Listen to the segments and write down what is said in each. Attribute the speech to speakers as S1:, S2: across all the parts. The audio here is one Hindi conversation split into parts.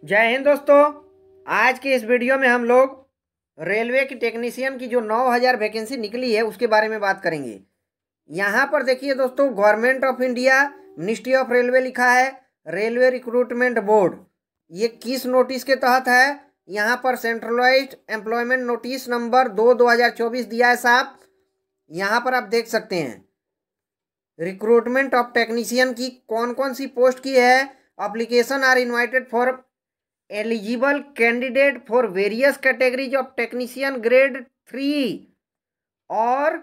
S1: जय हिंद दोस्तों। आज के इस वीडियो में हम लोग रेलवे की टेक्नीशियन की जो 9000 वैकेंसी निकली है उसके बारे में बात करेंगे। यहाँ पर देखिए दोस्तों, government of India, ministry of railway लिखा है, रेलवे रिक्रूटमेंट बोर्ड। ये किस नोटिस के तहत है? यहाँ पर सेंट्रलाइज्ड एम्प्लॉयमेंट नोटिस नंबर 2/2024 दिया है साहब। यहाँ पर आप देख सकते हैं रिक्रूटमेंट ऑफ टेक्नीशियन की कौन कौन सी पोस्ट की है। Application are invited for eligible candidate for various categories of technician grade 3 और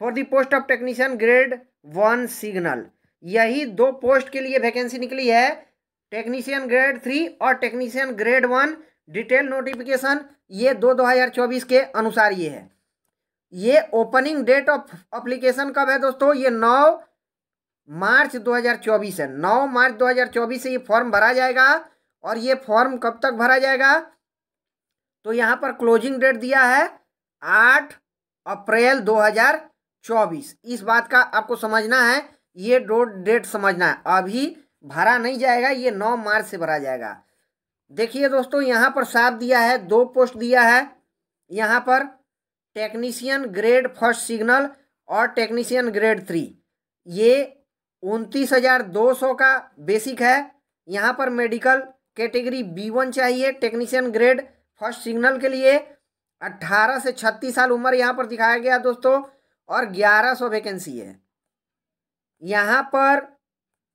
S1: for the post of technician grade 1 signal. यही दो पोस्ट के लिए वैकेंसी निकली है, टेक्नीशियन ग्रेड 3 और टेक्नीशियन ग्रेड 1। डिटेल नोटिफिकेशन ये 2/2024 के अनुसार ये है। ये ओपनिंग डेट ऑफ अप्लीकेशन कब है दोस्तों? ये 9 मार्च 2024 है। 9 मार्च 2024 से ये फॉर्म भरा जाएगा। और ये फॉर्म कब तक भरा जाएगा? तो यहाँ पर क्लोजिंग डेट दिया है 8 अप्रैल 2024। इस बात का आपको समझना है, ये डेट समझना है। अभी भरा नहीं जाएगा, ये 9 मार्च से भरा जाएगा। देखिए दोस्तों, यहाँ पर साफ दिया है, दो पोस्ट दिया है। यहाँ पर टेक्नीशियन ग्रेड 1 सिग्नल और टेक्नीशियन ग्रेड 3। ये 29,200 का बेसिक है। यहाँ पर मेडिकल कैटेगरी B1 चाहिए टेक्नीशियन ग्रेड 1 सिग्नल के लिए। 18 से 36 साल उम्र यहाँ पर दिखाया गया दोस्तों, और 1100 वैकेंसी है। यहाँ पर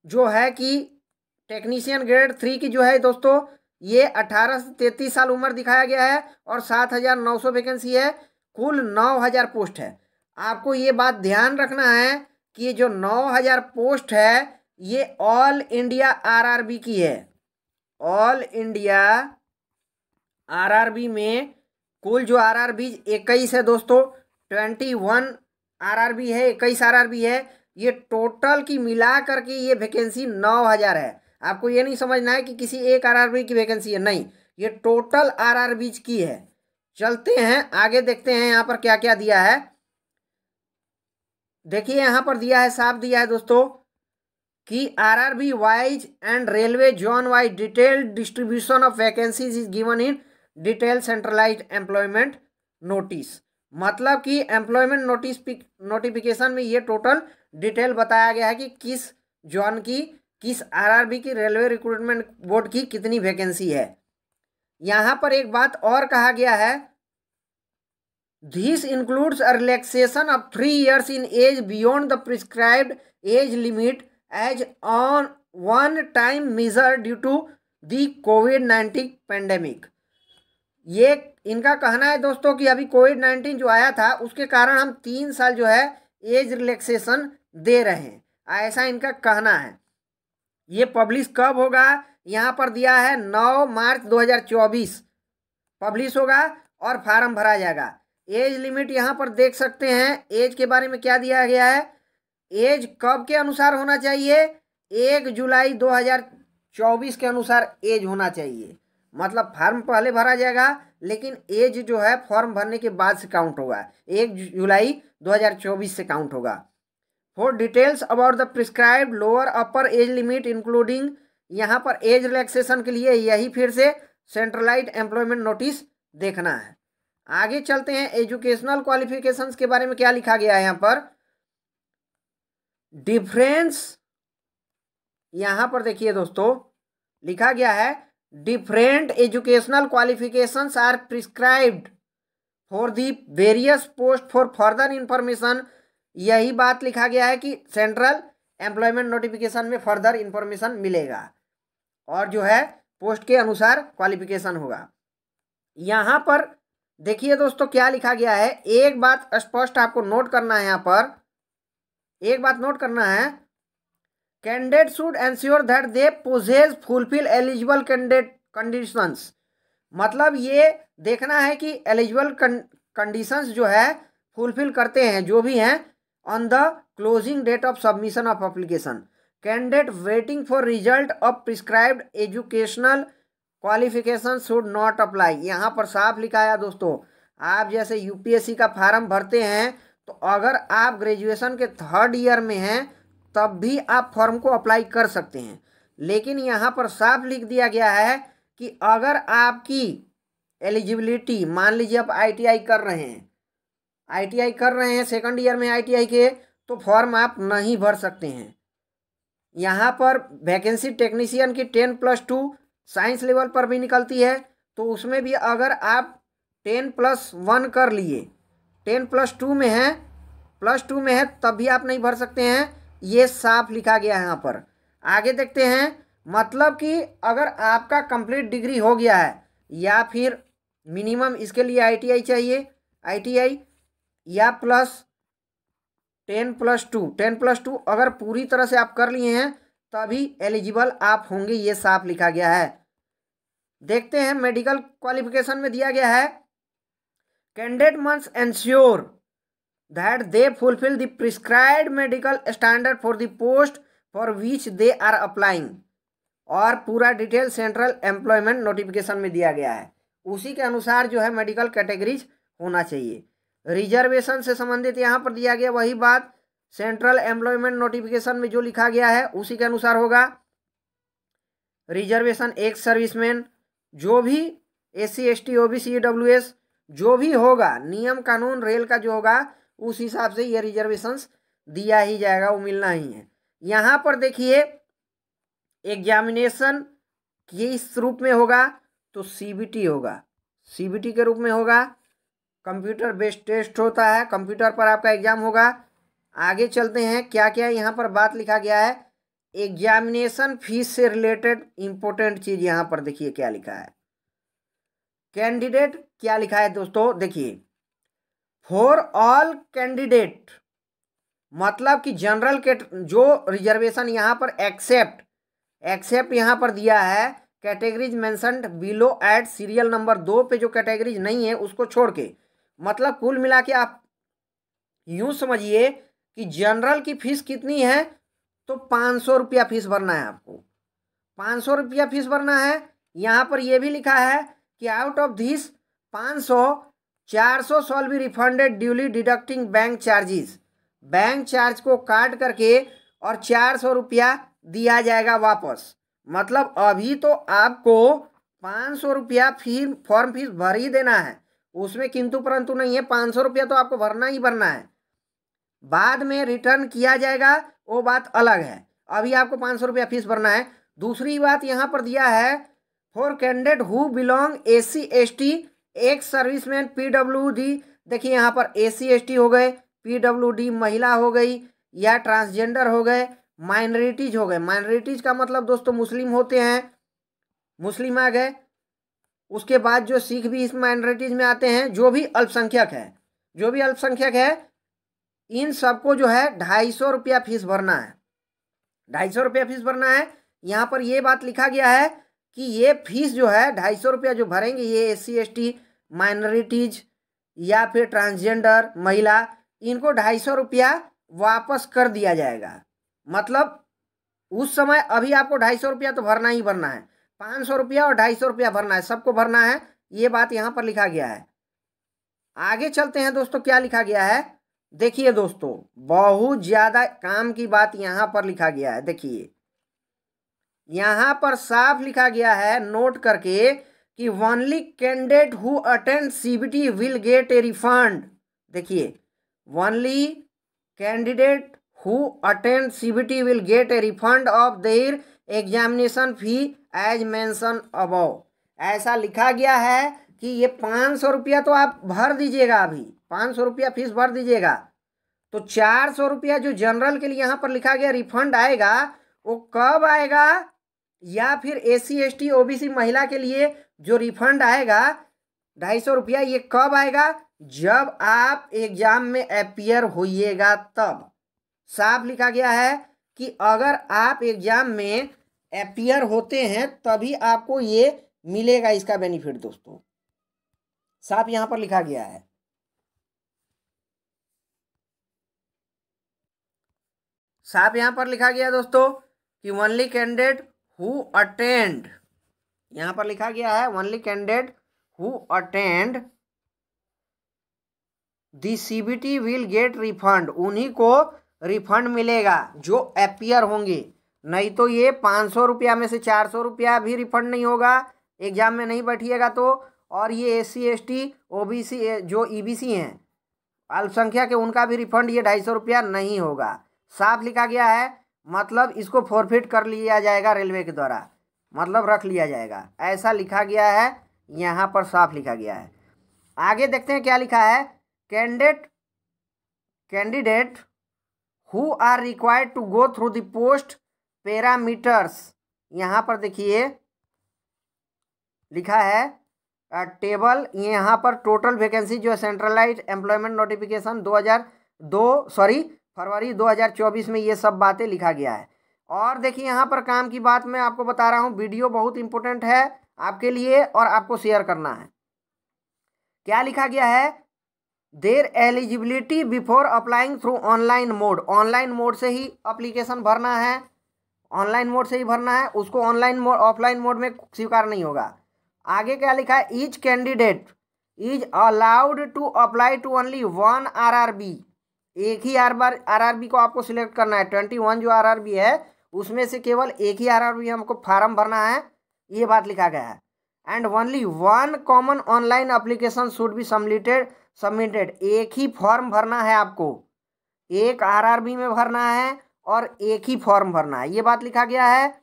S1: जो है कि टेक्नीशियन ग्रेड 3 की जो है दोस्तों, ये 18 से 33 साल उम्र दिखाया गया है और 7,900 वैकेंसी है। कुल 9,000 पोस्ट है। आपको ये बात ध्यान रखना है कि ये जो 9,000 पोस्ट है ये ऑल इंडिया RRB की है। ऑल इंडिया RRB में कुल जो RRB 21 है दोस्तों, 21 RRB है, 21 RRB है। ये टोटल की मिला करके ये वैकेंसी 9,000 है। आपको ये नहीं समझना है कि किसी एक RRB की वैकेंसी है, नहीं, ये टोटल RRB की है। चलते हैं आगे, देखते हैं यहाँ पर क्या क्या दिया है। देखिए यहाँ पर दिया है, साफ दिया है दोस्तों कि RRB wise and railway zone wise detailed distribution of vacancies is given in detail centralised employment notice. मतलब कि एम्प्लॉयमेंट नोटिस नोटिफिकेशन में ये टोटल डिटेल बताया गया है कि किस जोन की, किस RRB की, रेलवे रिक्रूटमेंट बोर्ड की कितनी वैकेंसी है। यहाँ पर एक बात और कहा गया है, this includes a relaxation of 3 years in age beyond the prescribed age limit age on one time measure due to the COVID-19 pandemic. ये इनका कहना है दोस्तों कि अभी COVID-19 जो आया था उसके कारण हम 3 साल जो है एज रिलैक्सेशन दे रहे हैं, ऐसा इनका कहना है। ये पब्लिश कब होगा? यहाँ पर दिया है 9 मार्च 2024 पब्लिश होगा और फार्म भरा जाएगा। एज लिमिट यहाँ पर देख सकते हैं, एज के बारे में क्या दिया गया है। एज कब के अनुसार होना चाहिए? 1 जुलाई 2024 के अनुसार एज होना चाहिए। मतलब फार्म पहले भरा जाएगा, लेकिन एज जो है फॉर्म भरने के बाद से काउंट होगा, 1 जुलाई 2024 से काउंट होगा। For details about the prescribed lower upper age limit including, यहाँ पर एज रिलैक्सेशन के लिए यही फिर से सेंट्रलाइज्ड एम्प्लॉयमेंट नोटिस देखना है। आगे चलते हैं, एजुकेशनल क्वालिफिकेशंस के बारे में क्या लिखा गया है। यहाँ पर डिफरेंस, यहाँ पर देखिए दोस्तों लिखा गया है, different educational qualifications are prescribed for the various post for further information. यही बात लिखा गया है कि सेंट्रल एम्प्लॉयमेंट नोटिफिकेशन में फर्दर इंफॉर्मेशन मिलेगा और जो है पोस्ट के अनुसार क्वालिफिकेशन होगा। यहाँ पर देखिए दोस्तों क्या लिखा गया है, एक बात स्पष्ट आपको नोट करना है। यहाँ पर एक बात नोट करना है, candidate should ensure that they possess fulfil eligible candidate conditions. मतलब ये देखना है कि एलिजिबल कंडीशंस जो है फुलफिल करते हैं जो भी हैं on the closing date of submission of application. Candidate waiting for result of prescribed educational qualification should not apply. यहाँ पर साफ लिखा है दोस्तों, आप जैसे UPSC का फार्म भरते हैं तो अगर आप ग्रेजुएशन के 3rd ईयर में हैं तब भी आप फॉर्म को अप्लाई कर सकते हैं। लेकिन यहाँ पर साफ लिख दिया गया है कि अगर आपकी एलिजिबिलिटी, मान लीजिए आप आईटीआई कर रहे हैं, आईटीआई कर रहे हैं, सेकंड ईयर में आईटीआई के, तो फॉर्म आप नहीं भर सकते हैं। यहाँ पर वैकेंसी टेक्नीशियन की 10+2 साइंस लेवल पर भी निकलती है, तो उसमें भी अगर आप 10+1 कर लिए, 10+2 में है, +2 में है, तब भी आप नहीं भर सकते हैं। ये साफ लिखा गया है यहाँ पर। आगे देखते हैं, मतलब कि अगर आपका कंप्लीट डिग्री हो गया है या फिर मिनिमम इसके लिए आईटीआई चाहिए, आईटीआई या +10+2 अगर पूरी तरह से आप कर लिए हैं तभी एलिजिबल आप होंगे, ये साफ लिखा गया है। देखते हैं मेडिकल क्वालिफिकेशन में दिया गया है, candidate must ensure that they fulfil the prescribed medical standard for the post for which they are applying, और पूरा डिटेल सेंट्रल एम्प्लॉयमेंट नोटिफिकेशन में दिया गया है, उसी के अनुसार जो है मेडिकल कैटेगरीज होना चाहिए। रिजर्वेशन से संबंधित यहाँ पर दिया गया वही बात, सेंट्रल एम्प्लॉयमेंट नोटिफिकेशन में जो लिखा गया है उसी के अनुसार होगा। रिजर्वेशन एक सर्विसमैन, जो भी SC ST OBC EWS जो भी होगा, नियम कानून रेल का जो होगा उस हिसाब से ये रिजर्वेशंस दिया ही जाएगा, वो मिलना ही है। यहाँ पर देखिए एग्जामिनेशन किस रूप में होगा, तो CBT होगा, CBT के रूप में होगा। कंप्यूटर बेस्ड टेस्ट होता है, कंप्यूटर पर आपका एग्जाम होगा। आगे चलते हैं, क्या क्या यहाँ पर बात लिखा गया है। एग्जामिनेशन फीस से रिलेटेड इंपॉर्टेंट चीज यहाँ पर देखिए क्या लिखा है। कैंडिडेट क्या लिखा है दोस्तों, देखिए फॉर ऑल कैंडिडेट, मतलब कि जनरल के जो रिजर्वेशन यहाँ पर एक्सेप्ट यहाँ पर दिया है, categories mentioned below at serial number 2 पे जो कैटेगरीज नहीं है उसको छोड़ के, मतलब कुल मिला के आप यूं समझिए कि जनरल की फीस कितनी है, तो 500 रुपया फीस भरना है आपको, 500 रुपया फीस भरना है। यहाँ पर यह भी लिखा है कि out of this 500 400 shawl be refunded duly deducting bank charges, bank charge को काट करके और 400 रुपया दिया जाएगा वापस। मतलब अभी तो आपको 500 रुपया फॉर्म फीस भर ही देना है, उसमें किंतु परंतु नहीं है, 500 रुपया तो आपको भरना ही भरना है। बाद में रिटर्न किया जाएगा वो बात अलग है, अभी आपको 500 रुपया फीस भरना है। दूसरी बात यहाँ पर दिया है, for candidate who belong SC ST, ex serviceman PWD, देखिए यहाँ पर SC ST हो गए, PWD महिला हो गई या ट्रांसजेंडर हो गए, माइनॉरिटीज हो गए। माइनॉरिटीज का मतलब दोस्तों मुस्लिम होते हैं, मुस्लिम आ गए। उसके बाद जो सिख भी इस माइनॉरिटीज में आते हैं, जो भी अल्पसंख्यक है, इन सबको जो है 250 रुपया फीस भरना है, 250 रुपया फीस भरना है। यहाँ पर ये बात लिखा गया है कि ये फीस जो है 250 रुपया जो भरेंगे ये SC ST माइनॉरिटीज या फिर ट्रांसजेंडर महिला, इनको 250 रुपया वापस कर दिया जाएगा। मतलब उस समय अभी आपको 250 रुपया तो भरना ही भरना है, 500 रुपया और 250 रुपया भरना है, सबको भरना है, ये बात यहाँ पर लिखा गया है। आगे चलते हैं दोस्तों, क्या लिखा गया है, देखिए दोस्तों बहुत ज्यादा काम की बात यहाँ पर लिखा गया है। देखिए यहाँ पर साफ लिखा गया है, नोट करके, कि only candidate who attend CBT will get a refund. देखिए only candidate who attend CBT will get a refund of their examination fee as mentioned above। ऐसा लिखा गया है कि ये 500 रुपया तो आप भर दीजिएगा, अभी 500 रुपया फीस भर दीजिएगा, तो 400 रुपया जो जनरल के लिए यहाँ पर लिखा गया रिफंड आएगा, वो कब आएगा, या फिर SC ST OBC महिला के लिए जो रिफंड आएगा 250 रुपया, ये कब आएगा, जब आप एग्जाम में अपीयर होइएगा तब। साफ लिखा गया है कि अगर आप एग्जाम में अपीयर होते हैं तभी आपको ये मिलेगा, इसका बेनिफिट दोस्तों साफ यहां पर लिखा गया है। साफ यहां पर लिखा गया दोस्तों कि ओनली कैंडिडेट हु अटेंड, यहां पर लिखा गया है only candidate who attend the CBT will gate refund, उन्हीं को रिफंड मिलेगा जो अपीयर होंगे, नहीं तो ये 500 रुपया में से 400 रुपया भी रिफंड नहीं होगा, एग्जाम में नहीं बैठिएगा तो। और ये SC ST OBC जो EBC हैं अल्पसंख्यक के, उनका भी रिफंड ये 250 रुपया नहीं होगा। साफ लिखा गया है, मतलब इसको फॉरफिट कर लिया जाएगा रेलवे के द्वारा, मतलब रख लिया जाएगा, ऐसा लिखा गया है, यहाँ पर साफ लिखा गया है। आगे देखते हैं क्या लिखा है। Candidate who are required to go through the post parameters, यहाँ पर देखिए लिखा है टेबल, यहाँ पर टोटल वैकेंसी जो है सेंट्रलाइज्ड एम्प्लॉयमेंट नोटिफिकेशन फरवरी 2024 में ये सब बातें लिखा गया है। और देखिए यहाँ पर काम की बात मैं आपको बता रहा हूँ, वीडियो बहुत इंपॉर्टेंट है आपके लिए और आपको शेयर करना है। क्या लिखा गया है, there eligibility before applying through online mode, online mode से ही अप्लीकेशन भरना है, ऑनलाइन मोड से ही भरना है, उसको ऑनलाइन मोड ऑफलाइन मोड में स्वीकार नहीं होगा। आगे क्या लिखा है, each candidate is allowed to apply to only one RRB, एक ही RRB को आपको सिलेक्ट करना है। 21 जो RRB है उसमें से केवल एक ही RRB हमको फार्म भरना है, ये बात लिखा गया है। And only one common online application should be submitted, एक ही फॉर्म भरना है आपको, एक RRB में भरना है और एक ही फॉर्म भरना है, ये बात लिखा गया है।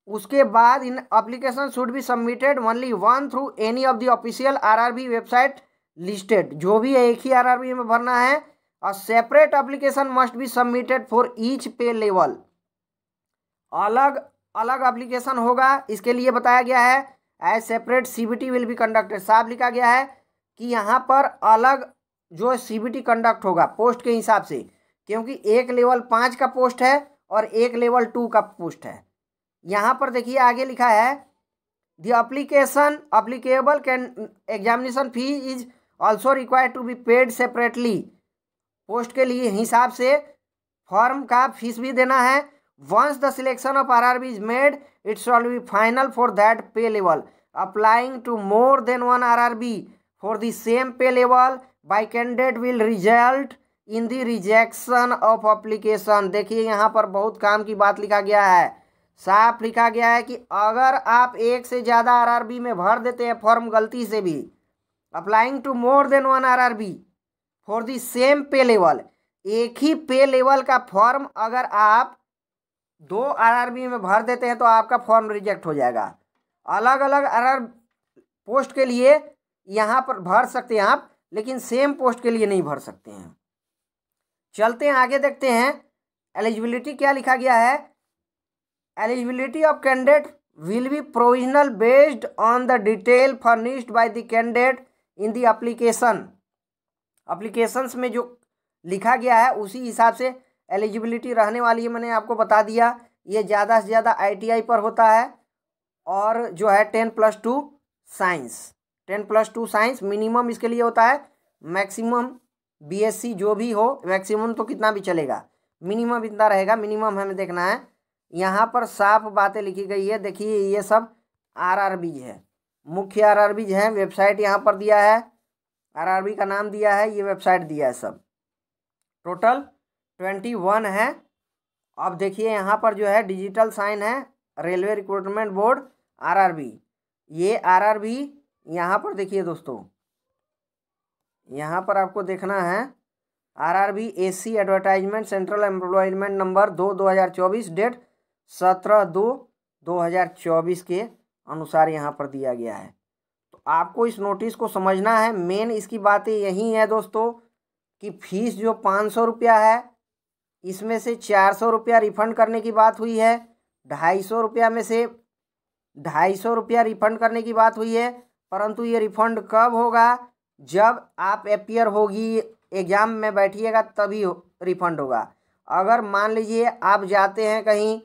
S1: उसके बाद इन application should be submitted only one through any of the official RRB website listed, जो भी है एक ही RRB में भरना है। और separate application must be submitted for each pay level, अलग अलग एप्लीकेशन होगा, इसके लिए बताया गया है। As separate CBT will be conducted, साफ लिखा गया है कि यहाँ पर अलग जो CBT कंडक्ट होगा पोस्ट के हिसाब से, क्योंकि एक लेवल 5 का पोस्ट है और एक लेवल 2 का पोस्ट है। यहाँ पर देखिए आगे लिखा है, the application applicable examination fee is also required to be paid separately, post के लिए हिसाब से फॉर्म का फीस भी देना है। Once the selection of RRB is made it shall be final for that pay level, applying to more than one RRB for the same pay level by candidate will result in the rejection of application. देखिए यहाँ पर बहुत काम की बात लिखा गया है, साफ लिखा गया है कि अगर आप एक से ज़्यादा RRB में भर देते हैं फॉर्म गलती से भी, applying to more than one RRB for the same pay level, एक ही पे लेवल का फॉर्म अगर आप 2 RRB में भर देते हैं तो आपका फॉर्म रिजेक्ट हो जाएगा। अलग अलग पोस्ट के लिए यहाँ पर भर सकते हैं आप, लेकिन सेम पोस्ट के लिए नहीं भर सकते हैं। चलते हैं आगे, देखते हैं एलिजिबिलिटी क्या लिखा गया है। Eligibility of candidate will be provisional based on the detail furnished by the candidate in the applications में जो लिखा गया है उसी हिसाब से एलिजिबिलिटी रहने वाली है। मैंने आपको बता दिया, ये ज़्यादा से ज़्यादा ITI पर होता है और जो है 10+2 साइंस, 10+2 साइंस मिनिमम इसके लिए होता है। मैक्सिमम BSc जो भी हो, मैक्सिमम तो कितना भी चलेगा, मिनिमम इतना रहेगा, मिनिमम हमें देखना है। यहाँ पर साफ बातें लिखी गई है, देखिए ये सब RRB है, मुख्य RRB हैं, वेबसाइट यहाँ पर दिया है, RRB का नाम दिया है, ये वेबसाइट दिया है, सब टोटल 21 है। अब देखिए यहाँ पर जो है डिजिटल साइन है, रेलवे रिक्रूटमेंट बोर्ड RRB, ये RRB यहाँ पर देखिए दोस्तों, यहाँ पर आपको देखना है RRB SC advertisement central employment number 2/2024 date 17/2/2024 के अनुसार यहाँ पर दिया गया है। तो आपको इस नोटिस को समझना है, मेन इसकी बातें यही है दोस्तों कि फीस जो 500 रुपया है, इसमें से 400 रुपया रिफंड करने की बात हुई है, 250 रुपया में से 250 रुपया रिफंड करने की बात हुई है। परंतु ये रिफंड कब होगा, जब आप अपीयर होगी, एग्ज़ाम में बैठिएगा तभी रिफंड होगा। अगर मान लीजिए आप जाते हैं कहीं,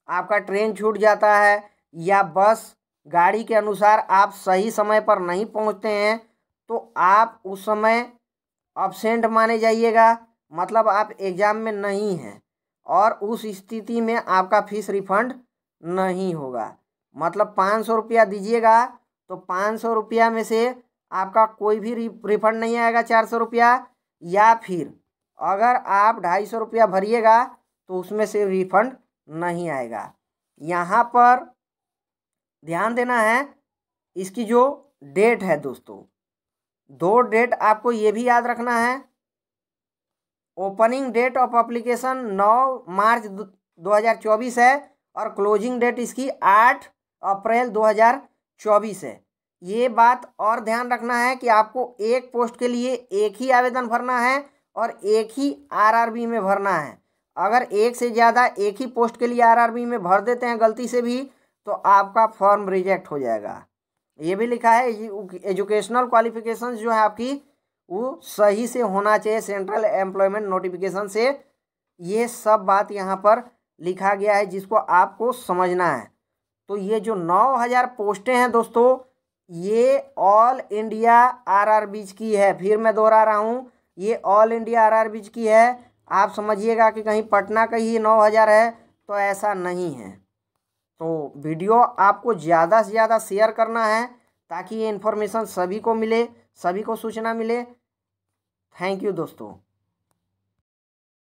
S1: आपका ट्रेन छूट जाता है या बस गाड़ी के अनुसार आप सही समय पर नहीं पहुंचते हैं, तो आप उस समय अब्सेंट माने जाइएगा, मतलब आप एग्ज़ाम में नहीं हैं, और उस स्थिति में आपका फीस रिफंड नहीं होगा। मतलब 500 रुपया दीजिएगा तो 500 रुपया में से आपका कोई भी रिफंड नहीं आएगा 400 रुपया, या फिर अगर आप 250 रुपया भरिएगा तो उसमें से रिफंड नहीं आएगा। यहाँ पर ध्यान देना है, इसकी जो डेट है दोस्तों, 2 डेट आपको ये भी याद रखना है। ओपनिंग डेट ऑफ एप्लीकेशन 9 मार्च 2024 है और क्लोजिंग डेट इसकी 8 अप्रैल 2024 है। ये बात और ध्यान रखना है कि आपको एक पोस्ट के लिए एक ही आवेदन भरना है और एक ही आरआरबी में भरना है। अगर एक से ज़्यादा एक ही पोस्ट के लिए आरआरबी में भर देते हैं गलती से भी तो आपका फॉर्म रिजेक्ट हो जाएगा। ये भी लिखा है एजुकेशनल क्वालिफिकेशंस जो है आपकी वो सही से होना चाहिए सेंट्रल एम्प्लॉयमेंट नोटिफिकेशन से। ये सब बात यहाँ पर लिखा गया है जिसको आपको समझना है। तो ये जो 9000 पोस्टें हैं दोस्तों, ये ऑल इंडिया आरआरबीज की है। फिर मैं दोहरा रहा हूँ, ये ऑल इंडिया आरआरबीज की है। आप समझिएगा कि कहीं पटना का ही 9000 है, तो ऐसा नहीं है। तो वीडियो आपको ज़्यादा से ज़्यादा शेयर करना है ताकि ये इन्फॉर्मेशन सभी को मिले, सभी को सूचना मिले। थैंक यू दोस्तों।